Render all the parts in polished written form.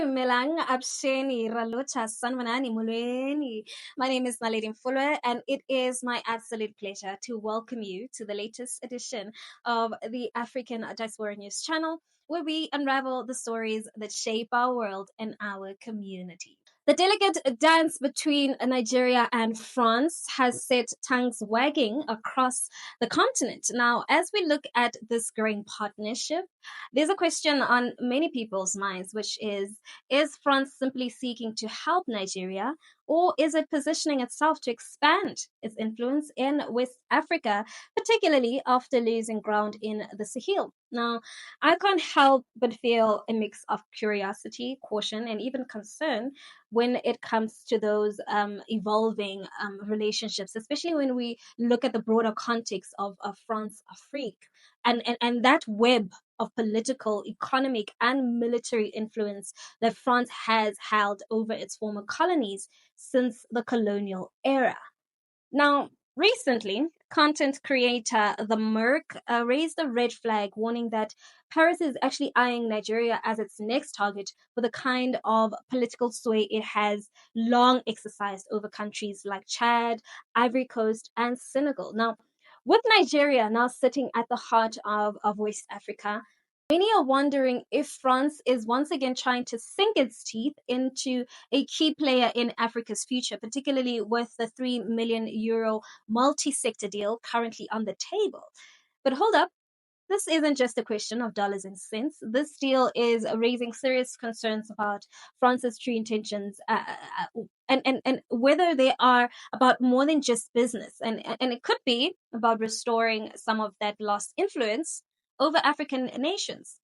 Melang Absheni Ralocha Sanwanani Mulweni. My name is Naledi Mfoloe, and it is my absolute pleasure to welcome you to the latest edition of the African Diaspora News channel, where we unravel the stories that shape our world and our community. The delicate dance between Nigeria and France has set tongues wagging across the continent. Now, as we look at this growing partnership, there's a question on many people's minds, which is France simply seeking to help Nigeria, or is it positioning itself to expand its influence in West Africa, particularly after losing ground in the Sahel? Now, I can't help but feel a mix of curiosity, caution, and even concern when it comes to those evolving relationships, especially when we look at the broader context of France Afrique and that web of political, economic, and military influence that France has held over its former colonies since the colonial era. Now, recently, content creator The Merc raised a red flag, warning that Paris is actually eyeing Nigeria as its next target for the kind of political sway it has long exercised over countries like Chad, Ivory Coast, and Senegal. Now, with Nigeria now sitting at the heart of West Africa, many are wondering if France is once again trying to sink its teeth into a key player in Africa's future, particularly with the €3 million multi sector deal currently on the table. But hold up. This isn't just a question of dollars and cents. This deal is raising serious concerns about France's true intentions and whether they are about more than just business. And it could be about restoring some of that lost influence over African nations.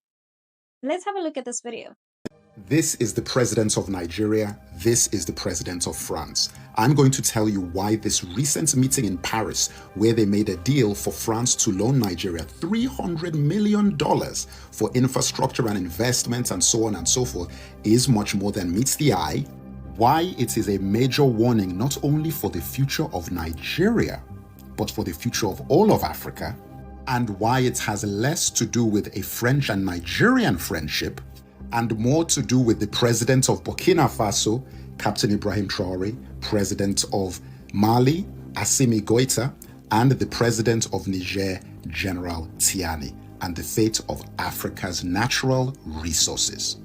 Let's have a look at this video. This is the president of Nigeria. This is the president of France. I'm going to tell you why this recent meeting in Paris, where they made a deal for France to loan Nigeria $300 million for infrastructure and investment and so on and so forth, is much more than meets the eye. Why it is a major warning not only for the future of Nigeria, but for the future of all of Africa, and why it has less to do with a French and Nigerian friendship and more to do with the president of Burkina Faso, Captain Ibrahim Traore, president of Mali, Assimi Goïta, and the president of Niger, General Tiani, and the fate of Africa's natural resources.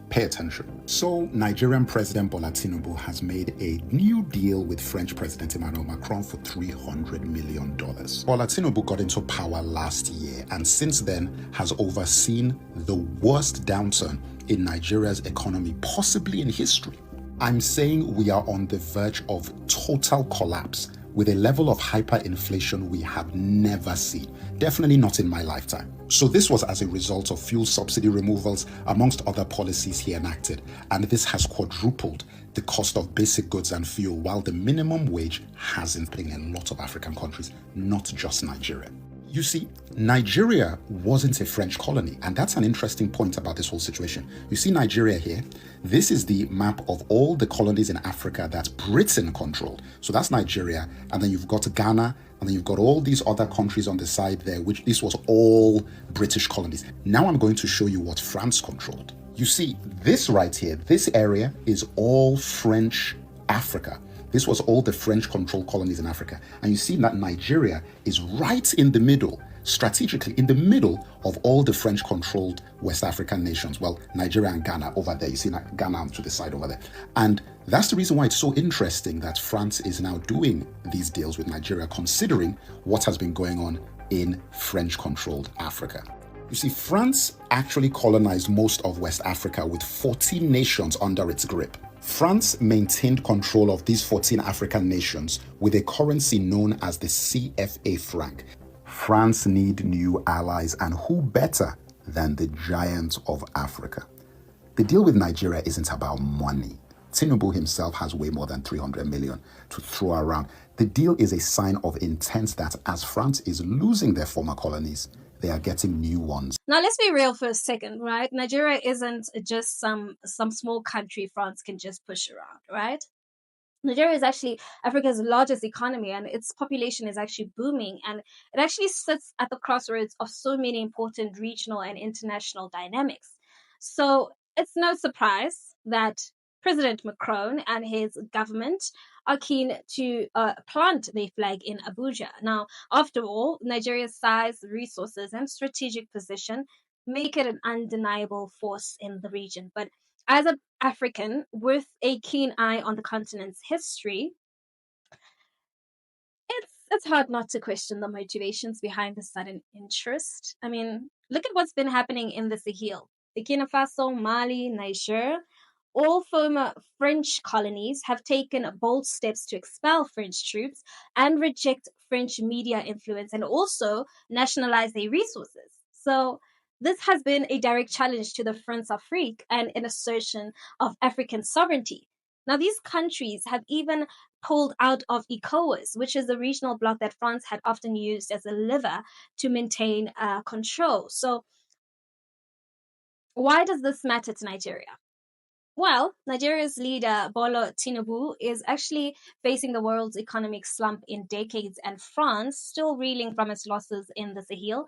Pay attention. So, Nigerian President Bola Tinubu has made a new deal with French President Emmanuel Macron for $300 million. Bola Tinubu got into power last year and since then has overseen the worst downturn in Nigeria's economy, possibly in history. I'm saying we are on the verge of total collapse with a level of hyperinflation we have never seen, definitely not in my lifetime. So this was as a result of fuel subsidy removals, amongst other policies he enacted, and this has quadrupled the cost of basic goods and fuel, while the minimum wage hasn't been in a lot of African countries, not just Nigeria. You see, Nigeria wasn't a French colony, and that's an interesting point about this whole situation. You see Nigeria here? This is the map of all the colonies in Africa that Britain controlled. So that's Nigeria, and then you've got Ghana, and then you've got all these other countries on the side there, which this was all British colonies. Now I'm going to show you what France controlled. You see, this right here, this area is all French Africa. This was all the French-controlled colonies in Africa. And you see that Nigeria is right in the middle, strategically in the middle of all the French-controlled West African nations. Well, Nigeria and Ghana over there. You see Ghana to the side over there. And that's the reason why it's so interesting that France is now doing these deals with Nigeria, considering what has been going on in French-controlled Africa. You see, France actually colonized most of West Africa with 14 nations under its grip. France maintained control of these 14 African nations with a currency known as the CFA franc. France need new allies, and who better than the giant of Africa? The deal with Nigeria isn't about money. Tinubu himself has way more than 300 million to throw around. The deal is a sign of intent that as France is losing their former colonies, they are getting new ones. Now, let's be real for a second, right? Nigeria isn't just some small country France can just push around, right? Nigeria is actually Africa's largest economy, and its population is actually booming, and it actually sits at the crossroads of so many important regional and international dynamics. So It's no surprise that President Macron and his government are keen to plant their flag in Abuja. Now, after all, Nigeria's size, resources, and strategic position make it an undeniable force in the region. But as an African with a keen eye on the continent's history, it's hard not to question the motivations behind the sudden interest. I mean, look at what's been happening in the Sahel. Burkina Faso, Mali, Niger, all former French colonies have taken bold steps to expel French troops and reject French media influence and also nationalize their resources. So this has been a direct challenge to the France Afrique and an assertion of African sovereignty. Now, these countries have even pulled out of ECOWAS, which is a regional bloc that France had often used as a lever to maintain control. So, why does this matter to Nigeria? Well, Nigeria's leader, Bola Tinubu, is actually facing the world's economic slump in decades, and France, still reeling from its losses in the Sahel,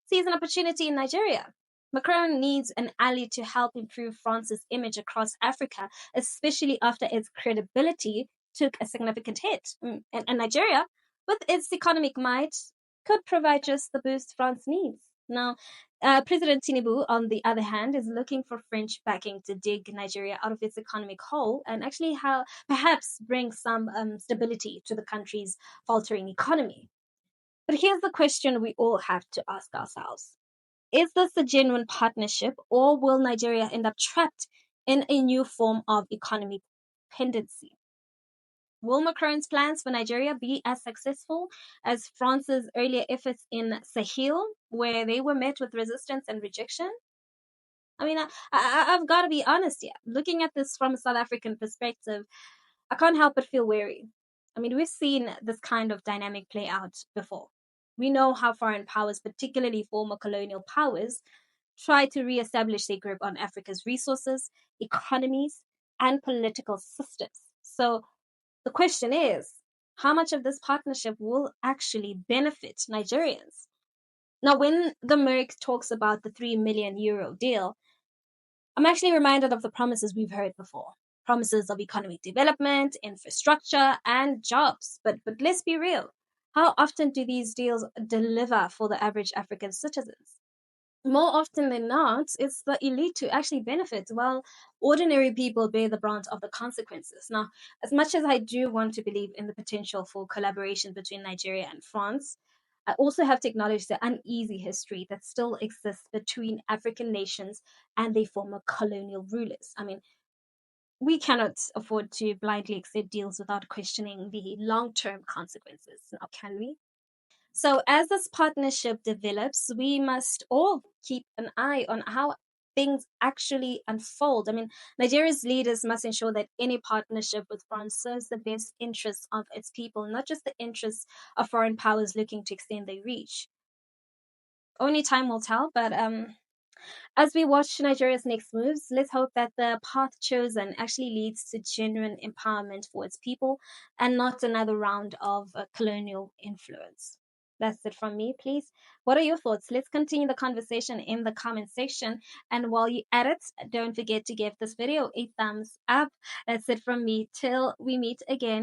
sees an opportunity in Nigeria. Macron needs an ally to help improve France's image across Africa, especially after its credibility took a significant hit. And Nigeria, with its economic might, could provide just the boost France needs. Now, President Tinubu, on the other hand, is looking for French backing to dig Nigeria out of its economic hole and actually perhaps bring some stability to the country's faltering economy. But here's the question we all have to ask ourselves. Is this a genuine partnership, or will Nigeria end up trapped in a new form of economic dependency? Will Macron's plans for Nigeria be as successful as France's earlier efforts in Sahel, where they were met with resistance and rejection? I mean, I've got to be honest here. Looking at this from a South African perspective, I can't help but feel wary. I mean, we've seen this kind of dynamic play out before. We know how foreign powers, particularly former colonial powers, try to reestablish their grip on Africa's resources, economies, and political systems. So the question is, how much of this partnership will actually benefit Nigerians? Now, when the Merc talks about the €3 million deal, I'm actually reminded of the promises we've heard before. Promises of economic development, infrastructure, and jobs. But let's be real. How often do these deals deliver for the average African citizens? More often than not, it's the elite who actually benefit, while ordinary people bear the brunt of the consequences. Now, as much as I do want to believe in the potential for collaboration between Nigeria and France, I also have to acknowledge the uneasy history that still exists between African nations and their former colonial rulers. I mean, we cannot afford to blindly accept deals without questioning the long term consequences, now can we? So, as this partnership develops, we must all keep an eye on how things actually unfold. I mean, Nigeria's leaders must ensure that any partnership with France serves the best interests of its people, not just the interests of foreign powers looking to extend their reach. Only time will tell, but as we watch Nigeria's next moves, let's hope that the path chosen actually leads to genuine empowerment for its people and not another round of colonial influence. That's it from me, please. What are your thoughts? Let's continue the conversation in the comment section. And while you're at it, don't forget to give this video a thumbs up. That's it from me. Till we meet again.